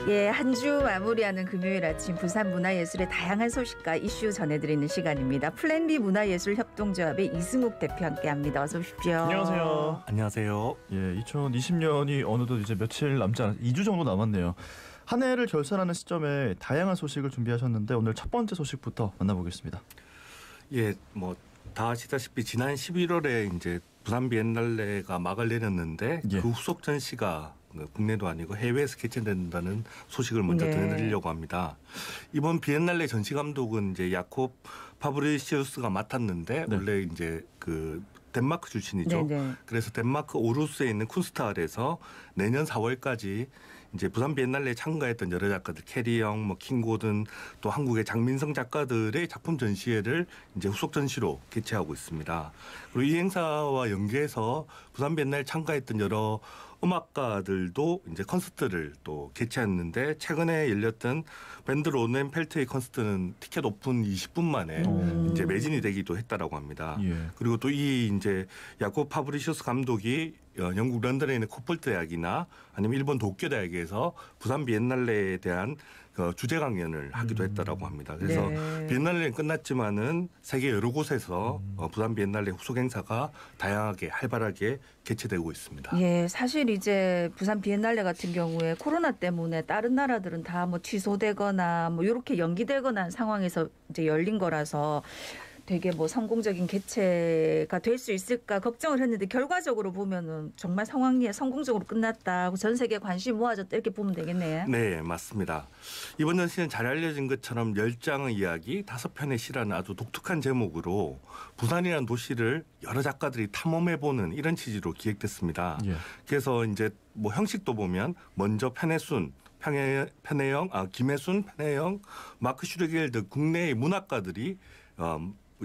예, 한 주 마무리하는 금요일 아침 부산 문화예술의 다양한 소식과 이슈 전해드리는 시간입니다. 플랜 B 문화예술협동조합의 이승욱 대표 함께합니다. 어서 오십시오. 안녕하세요. 안녕하세요. 예, 2020년이 어느덧 이제 며칠 남지 않았 2주 정도 남았네요. 한 해를 결산하는 시점에 다양한 소식을 준비하셨는데 오늘 첫 번째 소식부터 만나보겠습니다. 예, 다 아시다시피 지난 11월에 이제 부산 비엔날레가 막을 내렸는데 예. 그 후속 전시가 국내도 아니고 해외에서 개최된다는 소식을 먼저 네. 전해드리려고 합니다. 이번 비엔날레 전시 감독은 이제 야콥 파브리시우스가 맡았는데 네. 원래 이제 그 덴마크 출신이죠. 네네. 그래서 덴마크 오루스에 있는 쿤스트할에서 내년 4월까지 이제 부산 비엔날레에 참가했던 여러 작가들 캐리영, 킹고든 또 한국의 장민성 작가들의 작품 전시회를 이제 후속 전시로 개최하고 있습니다. 그리고 이 행사와 연계해서 부산 비엔날레에 참가했던 여러 음악가들도 이제 콘서트를 또 개최했는데 최근에 열렸던 밴드 로넨펠트의 콘서트는 티켓 오픈 20분 만에 이제 매진이 되기도 했다라고 합니다. 예. 그리고 또 이 이제 야콥 파브리시우스 감독이 영국 런던에 있는 코폴트 대학이나 아니면 일본 도쿄 대학에서 부산 비엔날레에 대한 주제 강연을 하기도 했다라고 합니다. 그래서 네. 비엔날레는 끝났지만은 세계 여러 곳에서 부산 비엔날레 후속 행사가 다양하게 활발하게 개최되고 있습니다. 예, 사실 이제 부산 비엔날레 같은 경우에 코로나 때문에 다른 나라들은 다 뭐 취소되거나 뭐 이렇게 연기되거나 한 상황에서 이제 열린 거라서 되게 뭐 성공적인 개최가 될 수 있을까 걱정을 했는데 결과적으로 보면은 정말 상황이 성공적으로 끝났다. 전 세계에 관심이 모아졌다 이렇게 보면 되겠네요. 네, 맞습니다. 이번 전시는 잘 알려진 것처럼 10장의 이야기 5편의 시라는 아주 독특한 제목으로 부산이라는 도시를 여러 작가들이 탐험해보는 이런 취지로 기획됐습니다. 예. 그래서 이제 뭐 형식도 보면 먼저 편해순, 김혜순, 편해영, 마크 슈르겔 등 국내의 문학가들이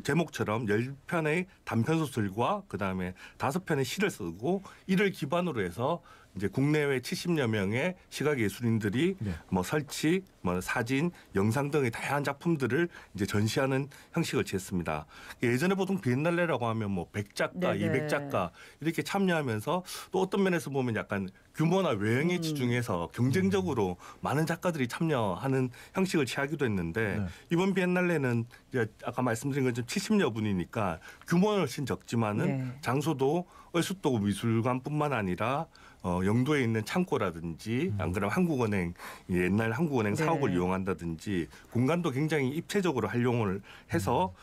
제목처럼 10편의 단편소설과 그다음에 5편의 시를 쓰고 이를 기반으로 해서 이제 국내외 70여 명의 시각예술인들이 네. 설치, 사진, 영상 등의 다양한 작품들을 이제 전시하는 형식을 취했습니다. 예전에 보통 비엔날레라고 하면 100작가, 네네. 200작가 이렇게 참여하면서 또 어떤 면에서 보면 약간 규모나 외형에 집중해서 경쟁적으로 많은 작가들이 참여하는 형식을 취하기도 했는데 네. 이번 비엔날레는 이제 아까 말씀드린 것처럼 70여 분이니까 규모는 훨씬 적지만은 네. 장소도 얼숫도 미술관뿐만 아니라 영도에 있는 창고라든지 안 그러면 한국은행 옛날 한국은행 네. 사옥을 이용한다든지 공간도 굉장히 입체적으로 활용을 해서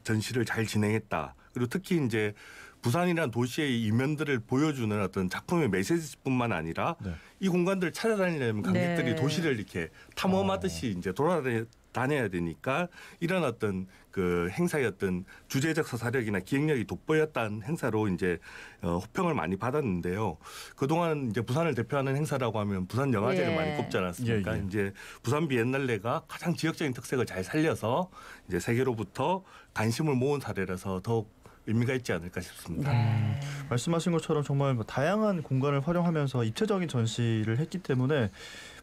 전시를 잘 진행했다. 그리고 특히 이제 부산이라는 도시의 이면들을 보여주는 어떤 작품의 메시지뿐만 아니라 네. 이 공간들을 찾아다니려면 관객들이 네. 도시를 이렇게 탐험하듯이 이제 돌아다녀야 되니까 이런 어떤 그 행사의 어떤 주제적 서사력이나 기획력이 돋보였다는 행사로 이제 호평을 많이 받았는데요. 그동안 이제 부산을 대표하는 행사라고 하면 부산 영화제를 예. 많이 꼽지 않았습니까? 예, 예. 이제 부산 비엔날레가 가장 지역적인 특색을 잘 살려서 이제 세계로부터 관심을 모은 사례라서 더욱 의미가 있지 않을까 싶습니다. 네. 말씀하신 것처럼 정말 다양한 공간을 활용하면서 입체적인 전시를 했기 때문에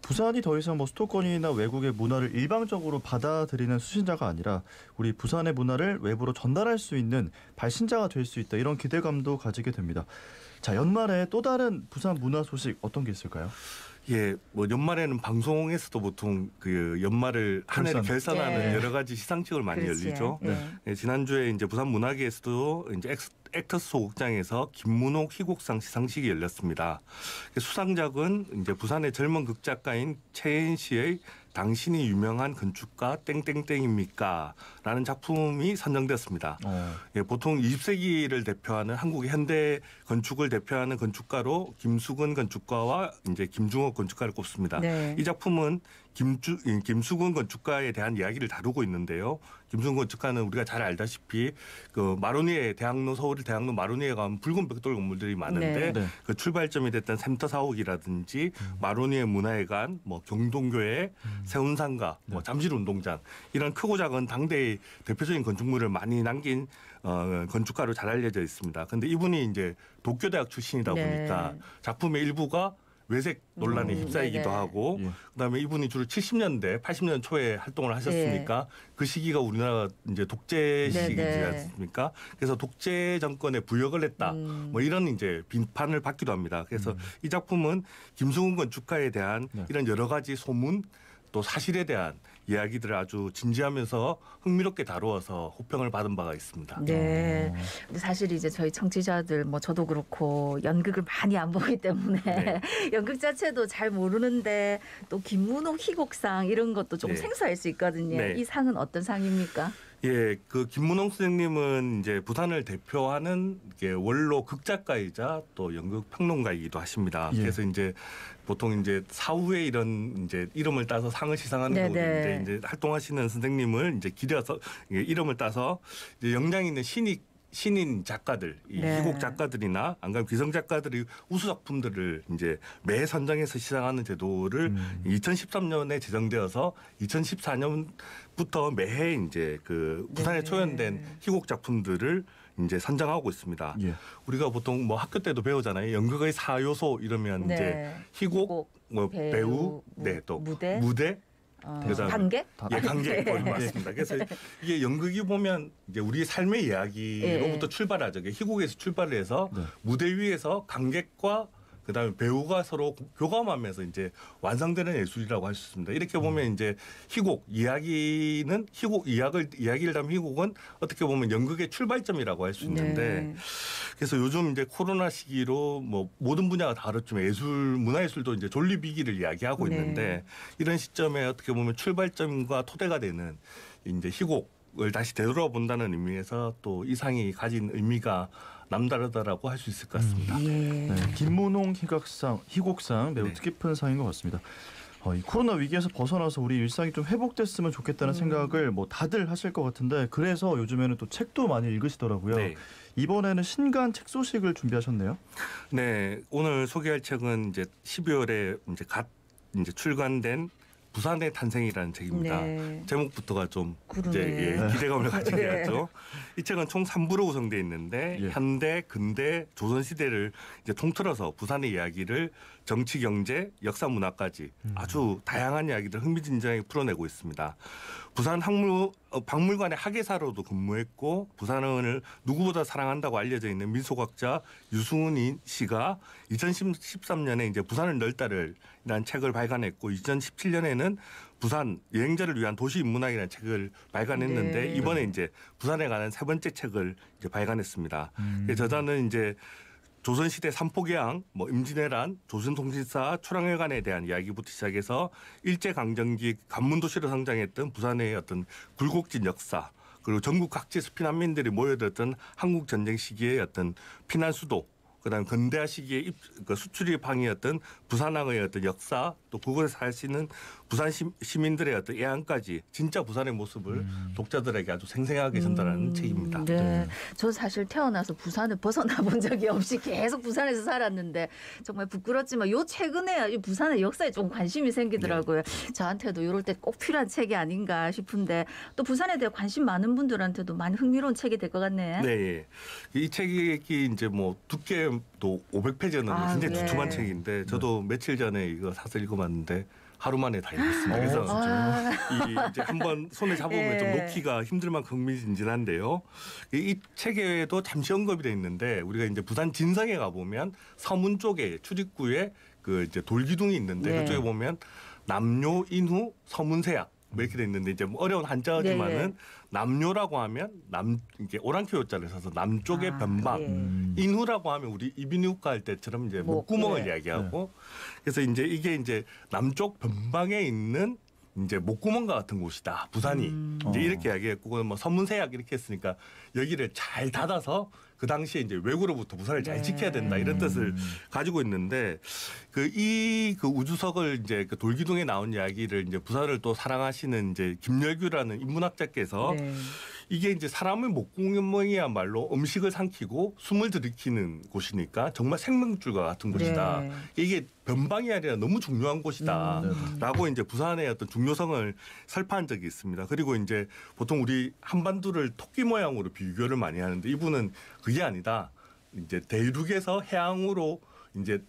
부산이 더 이상 수도권이나 외국의 문화를 일방적으로 받아들이는 수신자가 아니라 우리 부산의 문화를 외부로 전달할 수 있는 발신자가 될 수 있다. 이런 기대감도 가지게 됩니다. 자, 연말에 또 다른 부산 문화 소식 어떤 게 있을까요? 예, 연말에는 방송에서도 보통 그 연말을 한 해를 결산하는 네. 여러 가지 시상식을 많이 그렇지. 열리죠. 네. 예, 지난주에 이제 부산 문화계에서도 이제 액터스 소극장에서 김문옥 희곡상 시상식이 열렸습니다. 수상작은 이제 부산의 젊은 극작가인 최혜인 씨의 당신이 유명한 건축가 땡땡땡입니까? 라는 작품이 선정됐습니다. 예, 보통 20세기를 대표하는 한국의 현대 건축을 대표하는 건축가로 김수근 건축가와 이제 김중옥 건축가를 꼽습니다. 네. 이 작품은 김수근 건축가에 대한 이야기를 다루고 있는데요. 김수근 건축가는 우리가 잘 알다시피 그 마로니에 대학로 서울 대학로 마로니에 가면 붉은 벽돌 건물들이 많은데 네. 그 출발점이 됐던 샘터 사옥이라든지 마로니에 문화회관, 경동교회, 세운상가, 잠실 운동장 이런 크고 작은 당대의 대표적인 건축물을 많이 남긴 건축가로 잘 알려져 있습니다. 그런데 이분이 이제 도쿄대학 출신이다 네. 보니까 작품의 일부가 외색 논란에 휩싸이기도 네네. 하고 예. 그다음에 이분이 주로 70년대, 80년 초에 활동을 하셨으니까 그 시기가 우리나라 이제 독재 네네. 시기지 않습니까? 그래서 독재 정권에 부역을 했다. 뭐 이런 이제 비판을 받기도 합니다. 그래서 이 작품은 김승훈 건축가에 대한 네. 이런 여러 가지 소문 또 사실에 대한 이야기들을 아주 진지하면서 흥미롭게 다루어서 호평을 받은 바가 있습니다. 네. 근데 사실 이제 저희 청취자들 뭐 저도 그렇고 연극을 많이 안 보기 때문에 네. 연극 자체도 잘 모르는데 또 김문옥 희곡상 이런 것도 좀 네. 생소할 수 있거든요. 네. 이 상은 어떤 상입니까? 예, 그 김문홍 선생님은 이제 부산을 대표하는 이게 원로 극작가이자 또 연극 평론가이기도 하십니다. 예. 그래서 이제 보통 이제 사후에 이런 이제 이름을 따서 상을 시상하는 네네. 경우도 이제 활동하시는 선생님을 이제 기려서 이름을 따서 이제 역량 있는 신인 작가들, 이 네. 희곡 작가들이나 안 그러면 기성 작가들이 우수 작품들을 이제 매 선정해서 시상하는 제도를 2013년에 제정되어서 2014년부터 매해 이제 그 부산에 네. 초연된 희곡 작품들을 이제 선정하고 있습니다. 예. 우리가 보통 뭐 학교 때도 배우잖아요. 연극의 4요소 이러면 네. 이제 희곡, 뭐 배우, 네, 또 무대, 그다음에 관객? 예, 관객 맞습니다. 그래서 이게 연극이 보면 이제 우리의 삶의 이야기로부터 출발하죠. 희곡에서 출발을 해서 네. 무대 위에서 관객과 그다음에 배우가 서로 교감하면서 이제 완성되는 예술이라고 할 수 있습니다. 이렇게 보면 이제 희곡 이야기는 이야기를 담은 희곡은 어떻게 보면 연극의 출발점이라고 할 수 있는데 네. 그래서 요즘 이제 코로나 시기로 뭐 모든 분야가 다르지만 문화예술도 이제 존립위기를 이야기하고 네. 있는데 이런 시점에 어떻게 보면 출발점과 토대가 되는 이제 희곡을 다시 되돌아본다는 의미에서 또 이 상이 가진 의미가 남다르다라고 할 수 있을 것 같습니다. 예. 네, 김문홍 희곡상 매우 네. 뜻깊은 상인 것 같습니다. 이 코로나 위기에서 벗어나서 우리 일상이 좀 회복됐으면 좋겠다는 생각을 뭐 다들 하실 것 같은데 그래서 요즘에는 또 책도 많이 읽으시더라고요. 네. 이번에는 신간 책 소식을 준비하셨네요. 네, 오늘 소개할 책은 이제 12월에 이제 출간된 부산의 탄생이라는 책입니다. 네. 제목부터가 좀 그러네. 이제 기대감을 가지게 네. 하죠. 이 책은 총 3부로 구성되어 있는데 예. 현대, 근대, 조선 시대를 이제 통틀어서 부산의 이야기를 정치, 경제, 역사, 문화까지 아주 다양한 이야기를 흥미진진하게 풀어내고 있습니다. 부산 박물관의 학예사로도 근무했고 부산을 누구보다 사랑한다고 알려져 있는 민속학자 유승훈 씨가 2013년에 이제 부산을 넓다를이라는 책을 발간했고 2017년에는 부산 여행자를 위한 도시 인문학이라는 책을 발간했는데 네. 이번에 이제 부산에 관한 세 번째 책을 이제 발간했습니다. 저자는 이제 조선시대 삼포개항, 뭐 임진왜란, 조선통신사, 초량회관에 대한 이야기부터 시작해서 일제강점기 관문도시로 성장했던 부산의 어떤 굴곡진 역사, 그리고 전국 각지에서 피난민들이 모여들었던 한국전쟁 시기의 어떤 피난 수도, 그다음 근대화 시기의 수출입항이었던 부산항의 어떤 역사, 또 그곳에 사시는 부산 시민들의 어떤 애환까지 진짜 부산의 모습을 독자들에게 아주 생생하게 전달하는 책입니다. 네. 저 사실 태어나서 부산을 벗어나 본 적이 없이 계속 부산에서 살았는데 정말 부끄럽지만 요 최근에 이 부산의 역사에 좀 관심이 생기더라고요. 저한테도 이럴 때 꼭 필요한 책이 아닌가 싶은데 또 부산에 대해 관심 많은 분들한테도 많이 흥미로운 책이 될 것 같네. 네, 예. 이 책이 이제 뭐 두께도 500페이지였는데 굉장히 예. 두툼한 책인데 저도 며칠 전에 이거 사서 읽어봤는데 하루 만에 다 읽었습니다. 그래서 이 이제 한번 손에 잡으면 예. 좀 놓기가 힘들 만큼 흥미진진한데요. 이 책에도 잠시 언급이 돼 있는데 우리가 이제 부산 진성에 가 보면 서문 쪽에 출입구에 그 이제 돌기둥이 있는데 네. 그쪽에 보면 남료 인후 서문세약 뭐 이렇게 돼 있는데 이제 뭐 어려운 한자지만은 네. 남료라고 하면 이게 오랑캐 요자를 써서 남쪽의 변방, 예. 인후라고 하면 우리 이비인후과 할 때처럼 이제 목구멍을 네. 이야기하고 그래서 이제 이게 이제 남쪽 변방에 있는 이제 목구멍과 같은 곳이다. 부산이 이제 이렇게 이야기했고 뭐 서문세약 이렇게 했으니까 여기를 잘 닫아서 그 당시에 이제 외구로부터 부산을 잘 지켜야 된다 이런 뜻을 가지고 있는데 그 우주석을 이제 그 돌기둥에 나온 이야기를 이제 부산을 또 사랑하시는 이제 김열규라는 인문학자께서 네. 이게 이제 사람의 목구멍이야말로 음식을 삼키고 숨을 들이키는 곳이니까 정말 생명줄과 같은 곳이다. 네. 이게 변방이 아니라 너무 중요한 곳이다라고 이제 부산의 어떤 중요성을 설파한 적이 있습니다. 그리고 이제 보통 우리 한반도를 토끼 모양으로 비교를 많이 하는데 이분은 그게 아니다. 이제 대륙에서 해양으로 이제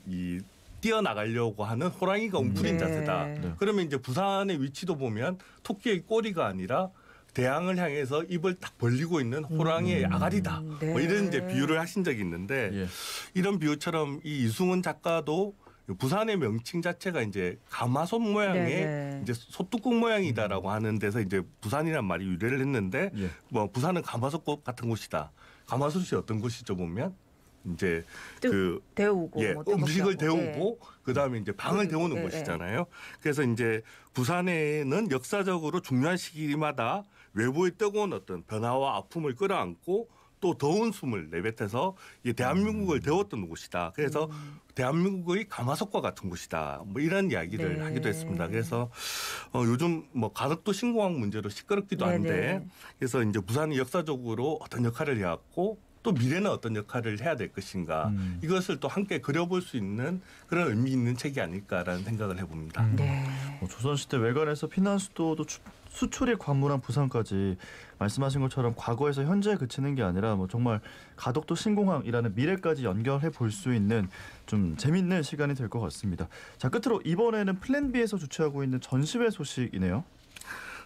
이 뛰어나가려고 하는 호랑이가 웅크린 자세다. 네. 그러면 이제 부산의 위치도 보면 토끼의 꼬리가 아니라 대항을 향해서 입을 딱 벌리고 있는 호랑이의 아가리다. 네. 뭐 이런 이제 비유를 하신 적이 있는데 예. 이런 비유처럼 이 이승훈 작가도 부산의 명칭 자체가 이제 가마솥 모양의 네. 이제 소뚜껑 모양이다라고 하는 데서 이제 부산이란 말이 유래를 했는데 예. 뭐 부산은 가마솥 같은 곳이다. 가마솥이 어떤 곳이죠 보면 이제 뜨- 그 데우고 예, 뭐 음식을 뜨겁게 하고. 데우고 그다음에 이제 방을 데우는 예, 곳이잖아요. 그래서 이제 부산에는 역사적으로 중요한 시기마다 외부의 뜨거운 어떤 변화와 아픔을 끌어안고 또 더운 숨을 내뱉어서 이 대한민국을 데웠던 곳이다. 그래서 대한민국의 가마솥과 같은 곳이다. 뭐 이런 이야기를 네. 하기도 했습니다. 그래서 요즘 뭐 가덕도 신공항 문제로 시끄럽기도 네네. 한데 그래서 이제 부산이 역사적으로 어떤 역할을 해왔고 또 미래는 어떤 역할을 해야 될 것인가 이것을 또 함께 그려볼 수 있는 그런 의미 있는 책이 아닐까라는 생각을 해봅니다. 네. 조선시대 외관에서 피난 수도도 수출이 관문한 부산까지 말씀하신 것처럼 과거에서 현재에 그치는 게 아니라 뭐 정말 가덕도 신공항이라는 미래까지 연결해 볼 수 있는 좀 재밌는 시간이 될 것 같습니다. 자, 끝으로 이번에는 플랜 B에서 주최하고 있는 전시회 소식이네요.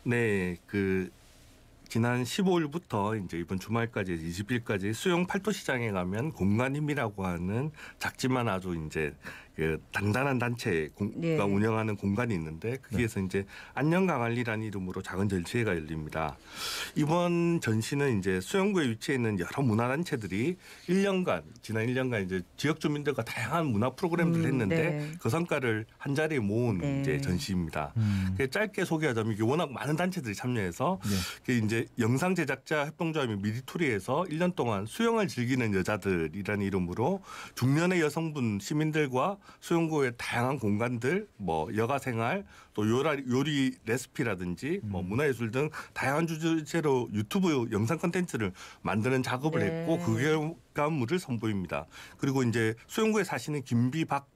네, 그 지난 15일부터 이제 이번 주말까지 20일까지 수영 팔도시장에 가면 공간힘이라고 하는 작지만 아주 이제 그 단단한 단체가 네. 운영하는 공간이 있는데 거기에서 이제 안녕 강할리라는 이름으로 작은 전시회가 열립니다. 이번 전시는 이제 수영구에 위치해 있는 여러 문화단체들이 1년간 지난 1년간 이제 지역 주민들과 다양한 문화 프로그램들을 했는데 네. 그 성과를 한 자리에 모은 네. 이제 전시입니다. 짧게 소개하자면 이게 워낙 많은 단체들이 참여해서 네. 이제 영상 제작자 협동조합인 미리토리에서 1년 동안 수영을 즐기는 여자들이라는 이름으로 중년의 여성분 시민들과 수영구의 다양한 공간들, 뭐 여가 생활, 또 요리 레시피라든지 뭐 문화예술 등 다양한 주제로 유튜브 영상 콘텐츠를 만드는 작업을 네. 했고 그 결과물을 선보입니다. 그리고 이제 수영구에 사시는 김비 박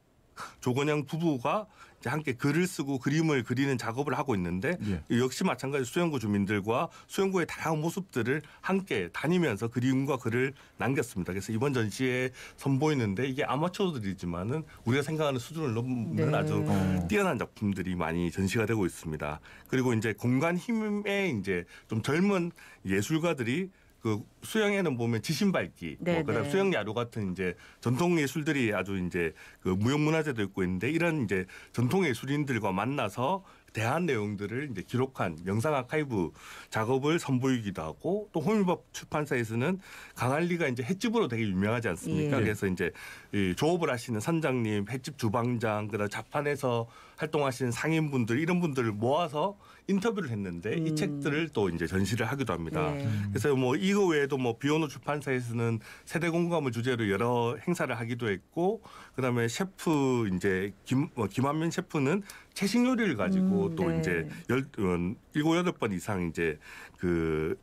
조건영 부부가 이제 함께 글을 쓰고 그림을 그리는 작업을 하고 있는데 예. 역시 마찬가지 수영구 주민들과 수영구의 다양한 모습들을 함께 다니면서 그림과 글을 남겼습니다. 그래서 이번 전시에 선보이는데 이게 아마추어들이지만은 우리가 생각하는 수준을 넘는 네. 아주 뛰어난 작품들이 많이 전시가 되고 있습니다. 그리고 이제 공간 힘에 이제 좀 젊은 예술가들이 그 수영에는 보면 지신밟기, 네, 뭐 그다음 네. 수영 야구 같은 이제 전통 예술들이 아주 이제 그 무형문화재도 있고 있는데 이런 이제 전통 예술인들과 만나서 대한 내용들을 이제 기록한 영상 아카이브 작업을 선보이기도 하고 또 호밀법 출판사에서는 강할리가 이제 횟집으로 되게 유명하지 않습니까? 예. 그래서 이제 이 조업을 하시는 선장님, 횟집 주방장, 그다음 자판에서 활동하시는 상인분들 이런 분들을 모아서 인터뷰를 했는데 이 책들을 또 이제 전시를 하기도 합니다. 네. 그래서 뭐 이거 외에도 뭐 비오노 출판사에서는 세대 공감을 주제로 여러 행사를 하기도 했고 그다음에 셰프 이제 김한면 셰프는 채식 요리를 가지고 또 네. 이제 7-8번 이상 이제 그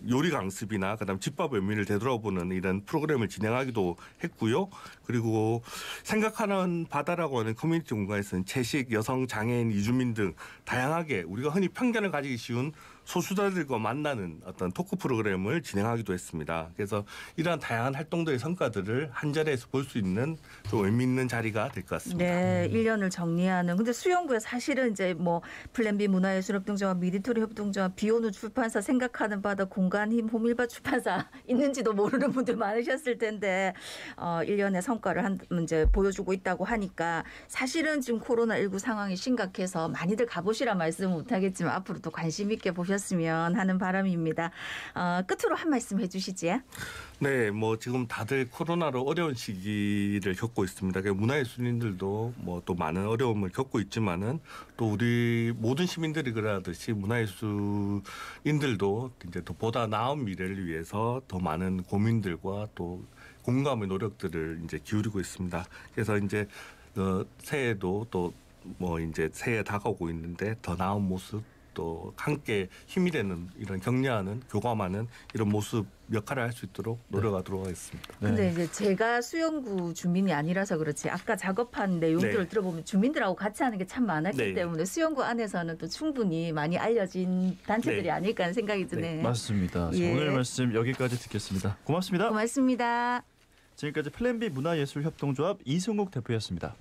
요리 강습이나 그다음 집밥 의미를 되돌아보는 이런 프로그램을 진행하기도 했고요. 그리고 생각하는 바다라고 하는 커뮤니티 공간에서는 채식, 여성, 장애인, 이주민 등 다양하게 우리가 흔히 편견을 가지기 쉬운 소수자들과 만나는 어떤 토크 프로그램을 진행하기도 했습니다. 그래서 이러한 다양한 활동들의 성과들을 한 자리에서 볼 수 있는 좀 의미 있는 자리가 될 것 같습니다. 네, 1년을 정리하는. 근데 수영구에 사실은 이제 뭐 플랜 B 문화예술협동조합, 미리토리 협동조합, 비오노 출판사, 생각하는 바다, 공간힘, 호밀밭 출판사 있는지도 모르는 분들 많으셨을 텐데 1년의 성과를 이제 보여주고 있다고 하니까 사실은 지금 코로나19 상황이 심각해서 많이들 가보시라 말씀은 못하겠지만 앞으로 또 관심 있게 보셨으면 하는 바람입니다. 끝으로 한 말씀 해주시지. 네, 뭐 지금 다들 코로나로 어려운 시기를 겪고 있습니다. 문화예술인들도 뭐 또 많은 어려움을 겪고 있지만은 또 우리 모든 시민들이 그러하듯이 문화예술인들도 이제 더 보다 나은 미래를 위해서 더 많은 고민들과 또 공감의 노력들을 이제 기울이고 있습니다. 그래서 이제 새해도 또 뭐 이제 새해 다가오고 있는데 더 나은 모습 또 함께 힘이 되는 이런 격려하는 교감하는 이런 모습 역할을 할 수 있도록 노력하도록 하겠습니다. 근데 이제 제가 수영구 주민이 아니라서 그렇지 아까 작업한 내용들을 네. 들어보면 주민들하고 같이 하는 게 참 많았기 네. 때문에 수영구 안에서는 또 충분히 많이 알려진 단체들이 네. 아닐까 하는 생각이 드네요. 맞습니다. 자, 예. 오늘 말씀 여기까지 듣겠습니다. 고맙습니다. 고맙습니다. 지금까지 플랜 B 문화예술협동조합 이승욱 대표였습니다.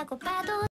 배고파도